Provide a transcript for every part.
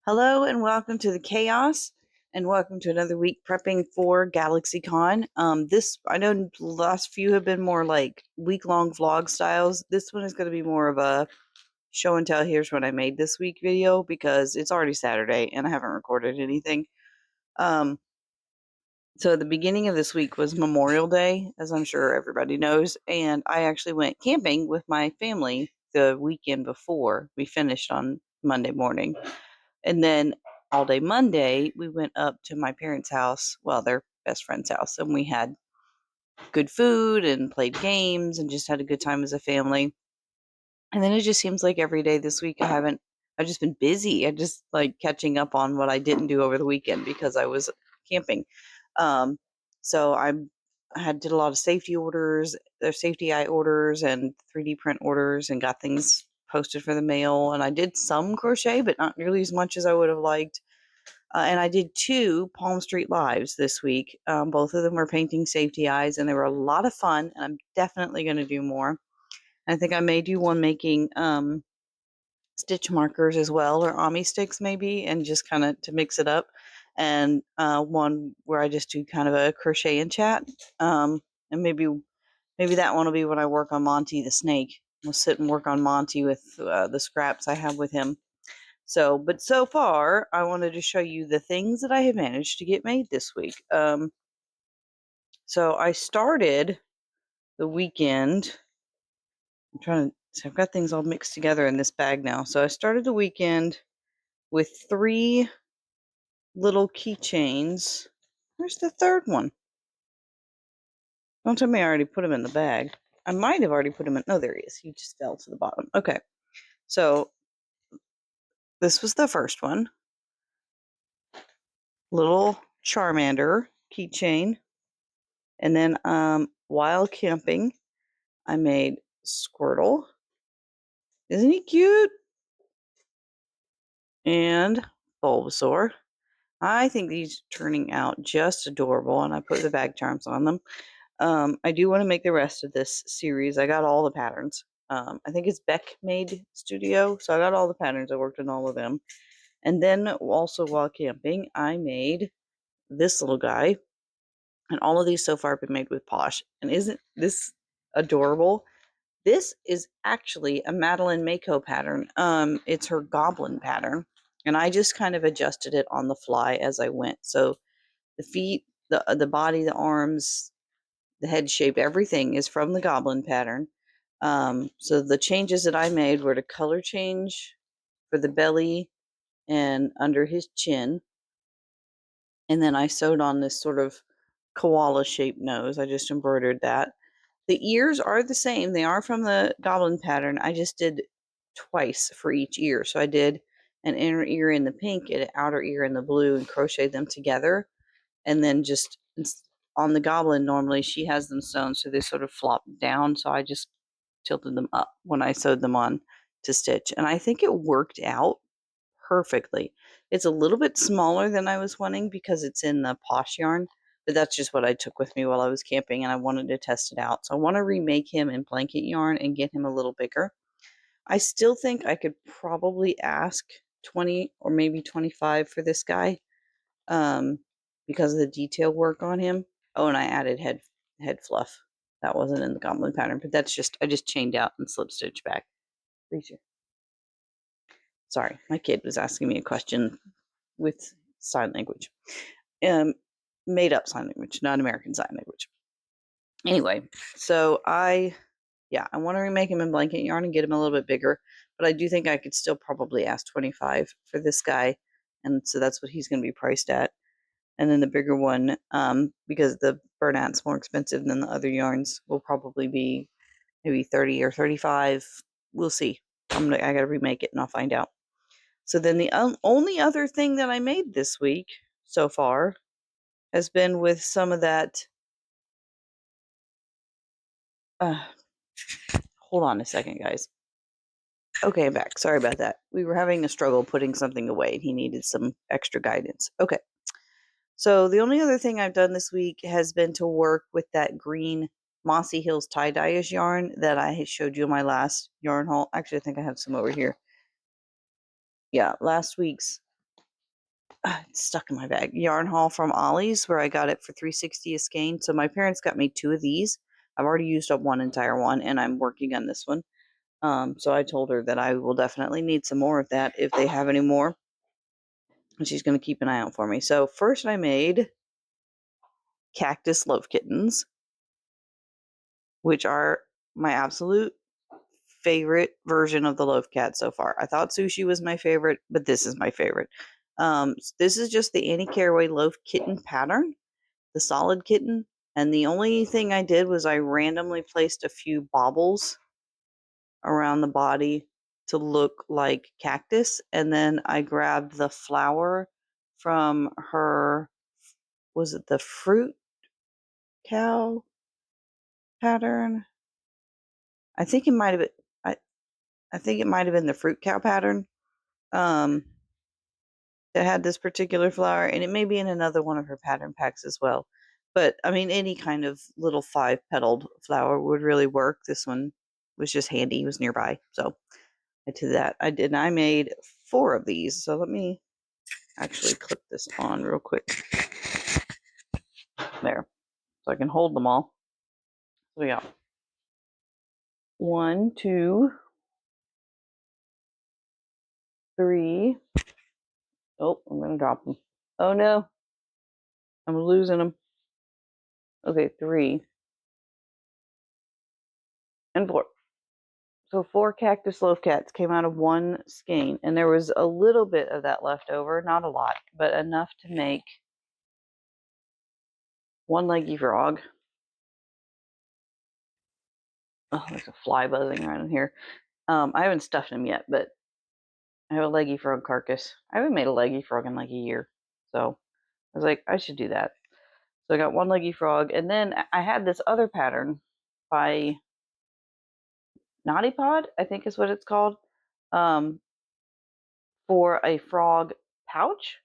Hello and welcome to the chaos, and welcome to another week prepping for GalaxyCon. This I know the last few have been more like week-long vlog styles. This one is going to be more of a show and tell. Here's what I made this week video because it's already Saturday and I haven't recorded anything. Um, so the beginning of this week was Memorial Day, as I'm sure everybody knows, and I actually went camping with my family the weekend before. We finished on Monday morning. And then all day Monday, we went up to my parents' house, well, their best friend's house, and we had good food and played games and just had a good time as a family. And then it just seems like every day this week I've just been busy. I just like catching up on what I didn't do over the weekend because I was camping. Um, so I did a lot of safety orders, their safety eye orders and 3D print orders and got things posted for the mail. And I did some crochet, but not nearly as much as I would have liked. And I did 2 Palm Street Lives this week. Both of them were painting safety eyes, and they were a lot of fun. And I'm definitely going to do more. I think I may do one making stitch markers as well, or Ami sticks maybe, and just kind of to mix it up. And one where I just do kind of a crochet and chat. And maybe that one will be when I work on Monty the snake. We'll sit and work on Monty with the scraps I have with him. But so far, I wanted to show you the things that I have managed to get made this week. So I started the weekend. So I've got things all mixed together in this bag now. So I started the weekend with 3 little keychains. Where's the third one? Don't tell me I already put him in the bag. I might have already put him in. No, there he is. He just fell to the bottom. Okay. So this was the first one. Little Charmander keychain. And then while camping, I made Squirtle. Isn't he cute? And Bulbasaur. I think these are turning out just adorable, and I put the bag charms on them. I do want to make the rest of this series. I got all the patterns. I think it's Beck Made Studio, so I got all the patterns. I worked on all of them. And then also while camping, I made this little guy. And all of these so far have been made with Posh. And isn't this adorable? This is actually a Madeline Mako pattern. It's her goblin pattern. And I just kind of adjusted it on the fly as I went. So the feet, the body, the arms, the head shape, everything is from the goblin pattern. So the changes that I made were to color change for the belly and under his chin. And then I sewed on this sort of koala shaped nose. I just embroidered that. The ears are the same. They are from the goblin pattern. I just did twice for each ear. So I did an inner ear in the pink and an outer ear in the blue and crocheted them together. And then just on the goblin, normally she has them sewn so they sort of flop down. So I just tilted them up when I sewed them on to stitch. And I think it worked out perfectly. It's a little bit smaller than I was wanting because it's in the Posh yarn, but that's just what I took with me while I was camping and I wanted to test it out. So I want to remake him in blanket yarn and get him a little bigger. I still think I could probably ask 20 or maybe 25 for this guy because of the detail work on him. Oh, and I added head fluff. That wasn't in the goblin pattern, but that's just I just chained out and slip stitch back. Freezer. Sorry, my kid was asking me a question with sign language. Um, Made up sign language, not American sign language. Anyway, so I want to remake him in blanket yarn and get him a little bit bigger, but I do think I could still probably ask 25 for this guy, and so that's what he's going to be priced at. And then the bigger one, because the Bernat's more expensive than the other yarns, will probably be maybe 30 or 35. We'll see. I got to remake it and I'll find out. So then the only other thing that I made this week so far has been with some of that. Hold on a second, guys. Okay, I'm back. Sorry about that. We were having a struggle putting something away. He needed some extra guidance. Okay. So the only other thing I've done this week has been to work with that green Mossy Hills tie-dye yarn that I showed you in my last yarn haul. Actually, I think I have some over here. Yeah, last week's it's stuck in my bag. Yarn haul from Ollie's, where I got it for $3.60 a skein. So my parents got me 2 of these. I've already used up one entire one, and I'm working on this one. So I told her that I will definitely need some more of that if they have any more, and she's going to keep an eye out for me. So first, I made cactus loaf kittens, which are my absolute favorite version of the loaf cat so far. I thought sushi was my favorite, but this is my favorite. This is just the Annie Caraway loaf kitten pattern, the solid kitten. And the only thing I did was I randomly placed a few baubles around the body to look like cactus. And then I grabbed the flower from her, was it the fruit cow pattern? I think it might have been, I, I think it might have been the fruit cow pattern. Um, that had this particular flower, and it may be in another one of her pattern packs as well. But I mean, any kind of little 5-petaled flower would really work. This one was just handy; it was nearby, so I did that. I made 4 of these. So let me actually clip this on real quick there, so I can hold them all. So we got 1, 2, 3. Oh, I'm gonna drop them. Oh no, I'm losing them. Okay, 3 and 4. So 4 cactus loaf cats came out of 1 skein, and there was a little bit of that left over, not a lot, but enough to make 1 leggy frog. Oh, there's a fly buzzing around in here. I haven't stuffed him yet, but I have a leggy frog carcass. I haven't made a leggy frog in like a year, so I was like, I should do that. So I got 1 leggy frog, and then I had this other pattern by Naughty Pod, I think is what it's called, um, for a frog pouch.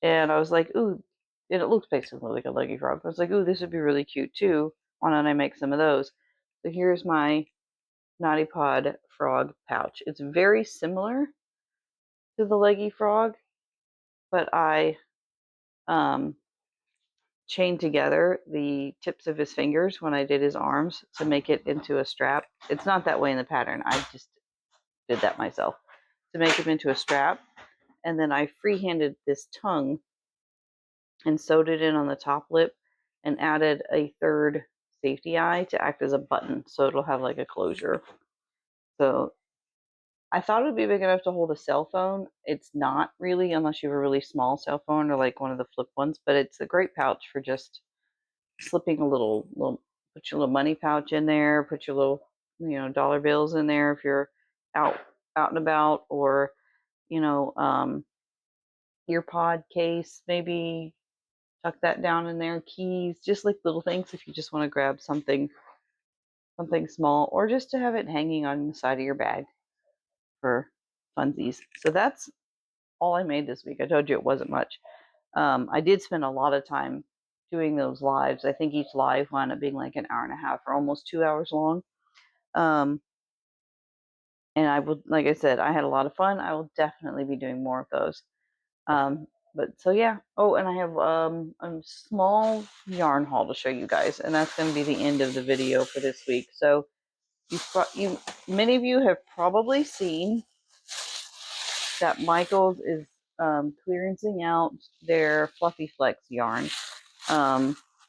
And I was like, ooh, and it looks basically like a leggy frog. I was like, ooh, this would be really cute too. Why don't I make some of those? So here's my Naughty Pod frog pouch. It's very similar to the leggy frog, but I um, chained together the tips of his fingers when I did his arms to make it into a strap. It's not that way in the pattern. I just did that myself to make him into a strap. And then I freehanded this tongue and sewed it in on the top lip and added a 3rd safety eye to act as a button, so it'll have like a closure. So I thought it would be big enough to hold a cell phone. It's not really, unless you have a really small cell phone or like one of the flip ones, but it's a great pouch for just slipping a little put your little money pouch in there, put your little, dollar bills in there if you're out and about, or ear pod case, maybe tuck that down in there. Keys, just like little things if you just want to grab something small, or just to have it hanging on the side of your bag for funsies. So that's all I made this week. I told you it wasn't much. I did spend a lot of time doing those lives. I think each live wound up being like an hour and a half or almost 2 hours long. And I would, like I said, I had a lot of fun. I will definitely be doing more of those. But so yeah. Oh, and I have a small yarn haul to show you guys, and that's going to be the end of the video for this week. So many of you have probably seen that Michaels is clearancing out their Fluffy Flex yarn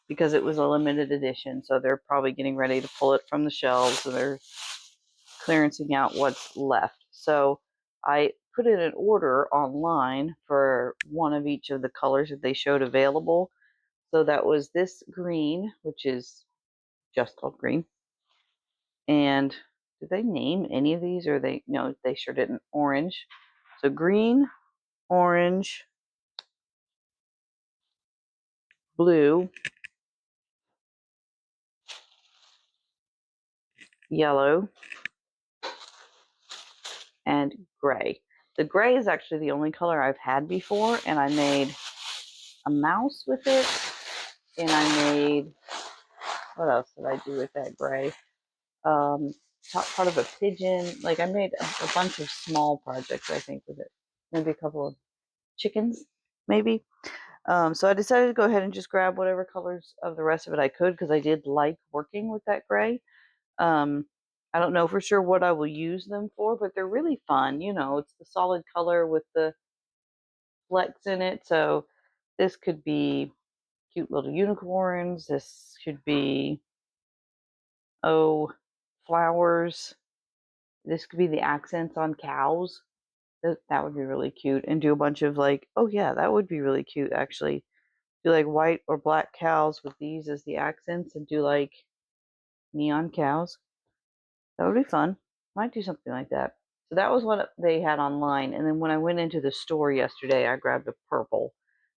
because it was a limited edition. So they're probably getting ready to pull it from the shelves, so they're clearancing out what's left. So I put in an order online for one of each of the colors that they showed available. So that was this green, which is just called green. And did they name any of these, or no, they sure didn't. Orange. So green, orange, blue, yellow, and gray. The gray is actually the only color I've had before, and I made a mouse with it, and I made, what else did I do with that gray? Top part of a pigeon. Like I made a bunch of small projects, I think, with it. Maybe a couple of chickens. maybe. So I decided to go ahead and just grab whatever colors of the rest of it I could because I did like working with that gray. Um, I don't know for sure what I will use them for, but they're really fun. It's the solid color with the flecks in it. So this could be cute little unicorns. This could be, oh, flowers. This could be the accents on cows. That would be really cute. And do a bunch of oh yeah, that would be really cute actually. Do like white or black cows with these as the accents and do like neon cows. That would be fun. Might do something like that. So that was what they had online. And then when I went into the store yesterday, I grabbed a purple.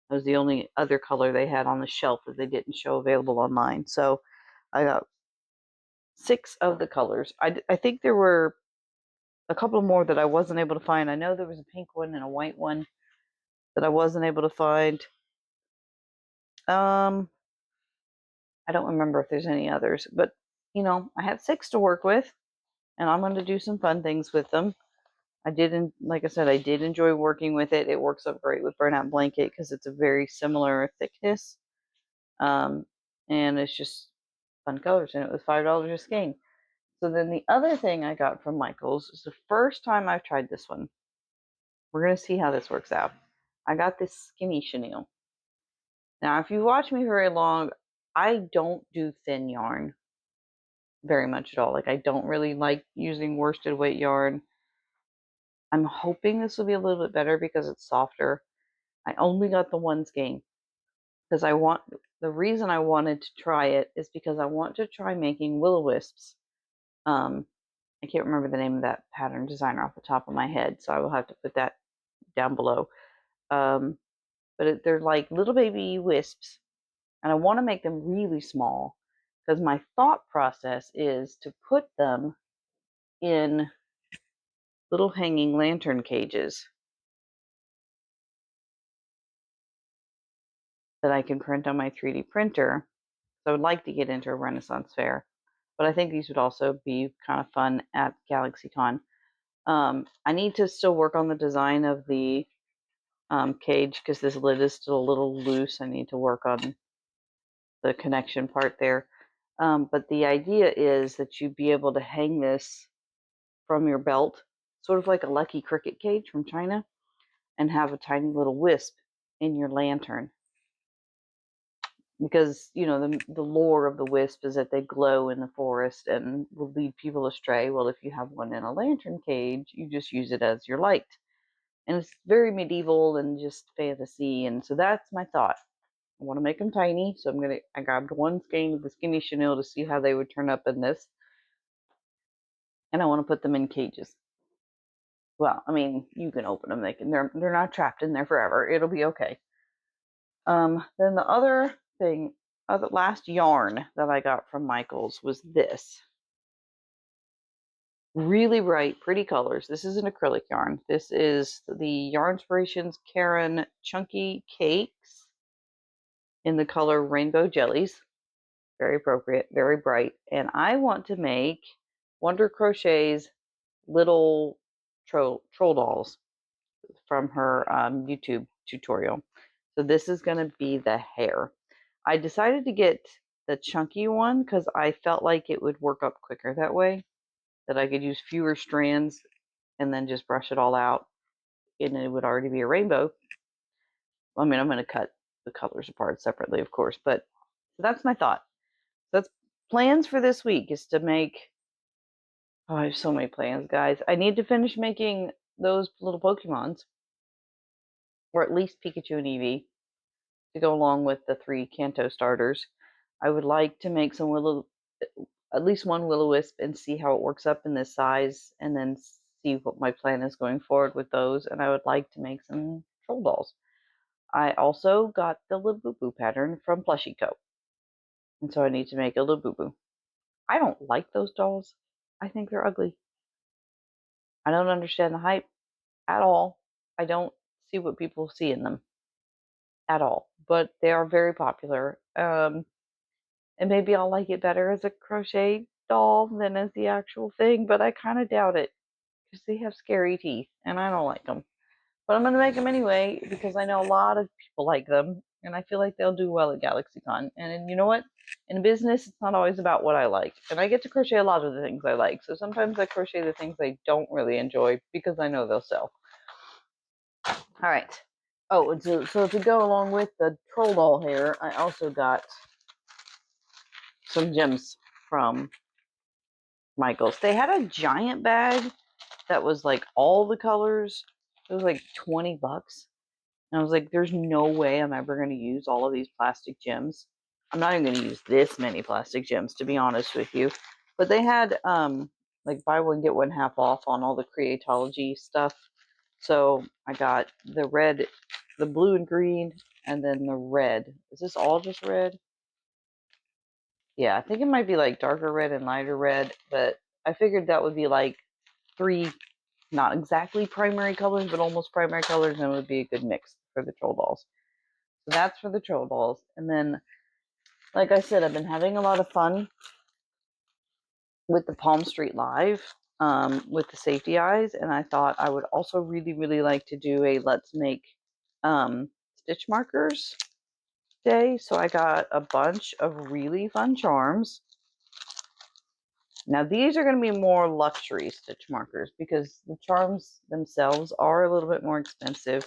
That was the only other color they had on the shelf that they didn't show available online. So I got 6 of the colors. I think there were a couple more that I wasn't able to find. I know there was a pink one and a white one that I wasn't able to find. I don't remember if there's any others, but I have 6 to work with, and I'm going to do some fun things with them. Like I said, I did enjoy working with it. It works up great with burnout blanket because it's a very similar thickness, um, and it's just fun colors, and it was $5 a skein. So then the other thing I got from Michaels is the first time I've tried this one. We're gonna see how this works out. I got this skinny chenille. Now, if you watch me very long, I don't do thin yarn very much at all. Like I don't really like using worsted weight yarn. I'm hoping this will be a little bit better because it's softer. I only got the one skein because the reason I wanted to try it is because I want to try making will-o-wisps. I can't remember the name of that pattern designer off the top of my head, so I will have to put that down below. But they're like little baby wisps, and I want to make them really small because my thought process is to put them in little hanging lantern cages that I can print on my 3D printer. So I would like to get into a Renaissance fair, but I think these would also be kind of fun at GalaxyCon. I need to still work on the design of the cage because this lid is still a little loose. I need to work on the connection part there. But the idea is that you'd be able to hang this from your belt, sort of like a Lucky Cricket cage from China, and have a tiny little wisp in your lantern. Because the lore of the wisp is that they glow in the forest and will lead people astray. Well, if you have one in a lantern cage, you just use it as your light, and it's very medieval and just fantasy. And so that's my thought. I want to make them tiny, so I grabbed one skein of the skinny chenille to see how they would turn up in this, and I want to put them in cages. Well, I mean, you can open them; they're not trapped in there forever. It'll be okay. Then the other thing, the last yarn that I got from Michaels was this. Really bright, pretty colors. This is an acrylic yarn. This is the Yarnspirations Karen Chunky Cakes in the color Rainbow Jellies. Very appropriate, very bright. And I want to make Wonder Crochet's little troll dolls from her YouTube tutorial. So this is going to be the hair. I decided to get the chunky one because I felt like it would work up quicker that way, that I could use fewer strands and then just brush it all out, and it would already be a rainbow. I mean, I'm going to cut the colors apart separately, of course, but so that's my thought. That's plans for this week is to make. Oh, I have so many plans, guys. I need to finish making those little Pokemons, or at least Pikachu and Eevee, to go along with the 3 Kanto starters. I would like to make at least one Will-O-Wisp and see how it works up in this size, and then see what my plan is going forward with those. And I would like to make some troll dolls. I also got the Labubu pattern from Plushie Co. And so I need to make a Labubu. I don't like those dolls. I think they're ugly. I don't understand the hype at all. I don't see what people see in them at all. But they are very popular. And maybe I'll like it better as a crochet doll than as the actual thing, but I kind of doubt it because they have scary teeth and I don't like them. But I'm going to make them anyway because I know a lot of people like them, and I feel like they'll do well at GalaxyCon. And you know what? In business, it's not always about what I like. And I get to crochet a lot of the things I like. So sometimes I crochet the things I don't really enjoy because I know they'll sell. All right. Oh, and so to go along with the troll doll hair, I also got some gems from Michaels. They had a giant bag that was like all the colors. It was like $20. And I was like, there's no way I'm ever going to use all of these plastic gems. I'm not even going to use this many plastic gems, to be honest with you. But they had like buy one, get one half off on all the Creatology stuff. So I got the red, the blue and green, and then the red. Is this all just red? Yeah, I think it might be like darker red and lighter red, but I figured that would be like three, not exactly primary colors, but almost primary colors, and it would be a good mix for the troll dolls. So that's for the troll dolls. And then, like I said, I've been having a lot of fun with the Palm Street Live with the safety eyes, and I thought I would also really, really like to do a let's make stitch markers day. So I got a bunch of really fun charms. Now these are going to be more luxury stitch markers because the charms themselves are a little bit more expensive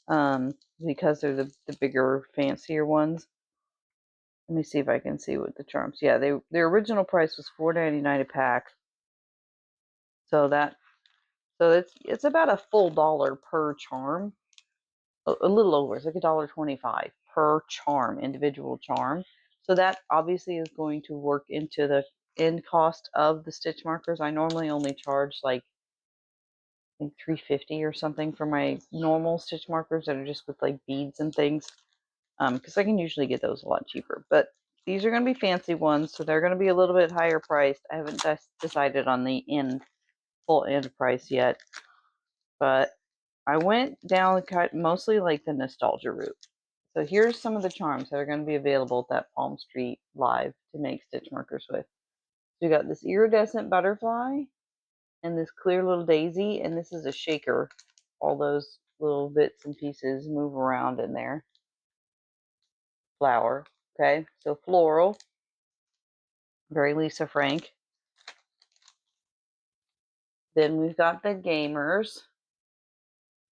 because they're the bigger, fancier ones. Let me see if I can see what the charms. Yeah, their original price was $4.99 a pack. So it's about a full dollar per charm. A little over. It's like $1.25 per charm, individual charm. So that obviously is going to work into the end cost of the stitch markers. I normally only charge like I think $3.50 or something for my normal stitch markers that are just with like beads and things. Because I can usually get those a lot cheaper. But these are going to be fancy ones, so they're going to be a little bit higher priced. I haven't decided on the full end price yet, but I went down mostly like the nostalgia route. So here's some of the charms that are going to be available at that Palm Street Live to make stitch markers with. So you got this iridescent butterfly and this clear little daisy, and this is a shaker. All those little bits and pieces move around in there. Flower. Okay, so floral. Very Lisa Frank. Then we've got the gamers.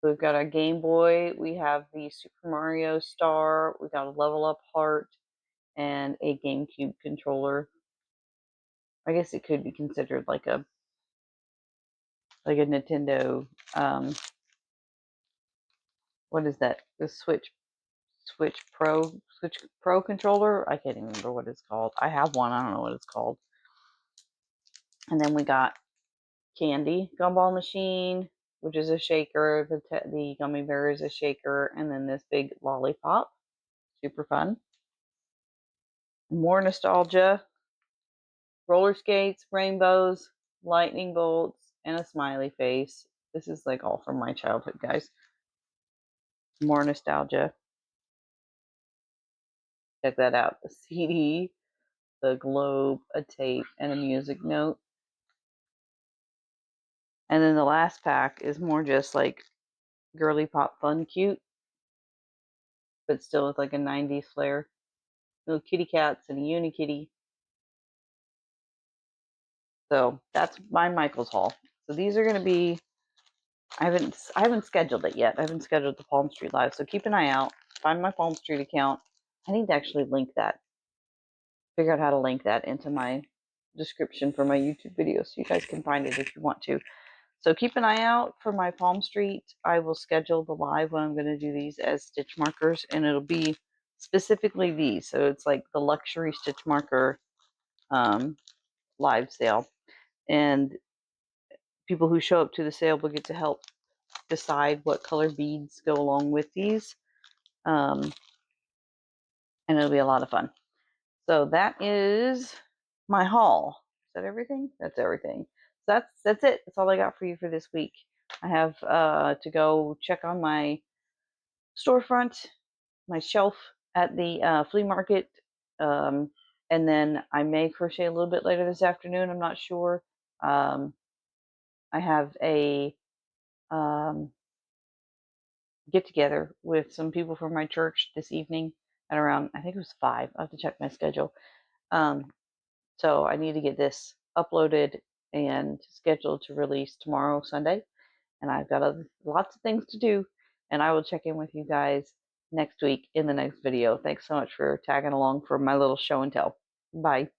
We've got our Game Boy. We have the Super Mario Star. We've got a Level Up Heart and a GameCube controller. I guess it could be considered like a Nintendo. What is that? The Switch Pro controller. I can't even remember what it's called. I have one. I don't know what it's called. And then we got Candy Gumball Machine, which is a shaker. The gummy bear is a shaker, and then this big lollipop. Super fun. More nostalgia. Roller skates, rainbows, lightning bolts, and a smiley face. This is like all from my childhood, guys. More nostalgia. Check that out. The CD, the globe, a tape, and a music note. And then the last pack is more just like girly pop fun cute, but still with like a 90s flair. Little kitty cats and a unikitty. So that's my Michael's haul. So these are going to be. I haven't scheduled it yet. I haven't scheduled the Palm Street Live. So keep an eye out. Find my Palm Street account. I need to actually link that. Figure out how to link that into my description for my YouTube video so you guys can find it if you want to. So keep an eye out for my Palm Street. I will schedule the live when I'm going to do these as stitch markers, and it'll be specifically these. So it's like the luxury stitch marker live sale. And people who show up to the sale will get to help decide what color beads go along with these. And it'll be a lot of fun. So that is my haul. Is that everything? That's everything. So that's it. That's all I got for you for this week. I have to go check on my storefront, my shelf at the flea market, and then I may crochet a little bit later this afternoon. I'm not sure. I have a get together with some people from my church this evening at around, I think it was 5. I have to check my schedule. Um, so I need to get this uploaded and scheduled to release tomorrow, Sunday. And I've got lots of things to do. And I will check in with you guys next week in the next video. Thanks so much for tagging along for my little show and tell. Bye.